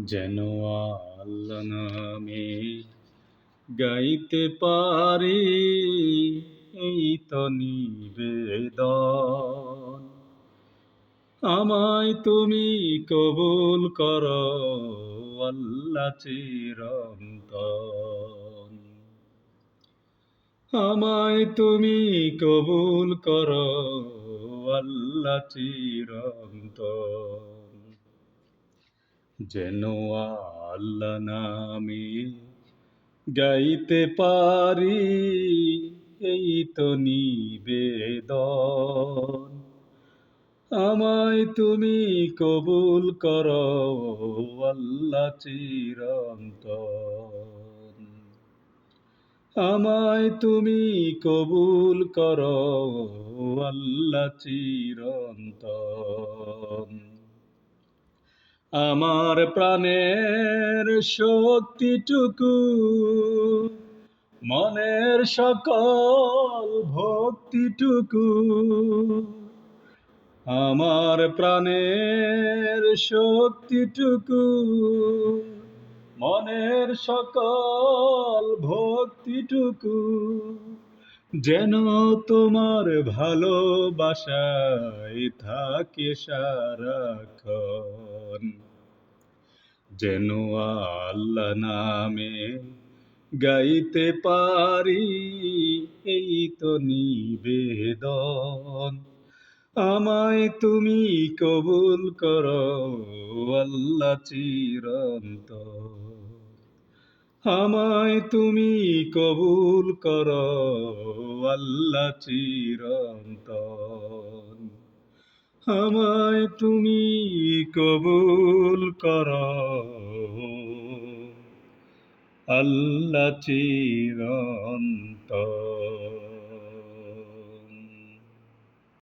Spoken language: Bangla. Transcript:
যেন আল্লাহ নামে গাইতে পারি, এই তো নিবেদন। আমায় তুমি কবুল করো আল্লাহ চিরন্তন। আমায় তুমি কবুল করো আল্লাহ চিরন্তন। যেন আল্লাহ নামে গাইতে পারি, এই তো নিবেদন। আমায় তুমি কবুল করো আল্লাহ চিরন্তন। আমায় তুমি কবুল করো আল্লাহ চিরন্তন। আমার প্রাণের শক্তিটুকু, মনের সকল ভক্তিটুকু, আমার প্রাণের শক্তিটুকু, মনের সকল ভক্তিটুকু যেন তোমার ভালোবাসায় থাকে সারাক্ষণ। যেন আল্লাহ নামে গাইতে পারি, এই তো নিবেদন। আমায় তুমি কবুল করো আল্লাহ চিরন্তন। আমায় তুমি কবুল করো আল্লাহ চিরন্তন। আমায় তুমি কবুল করো আল্লাহ চিরন্তন।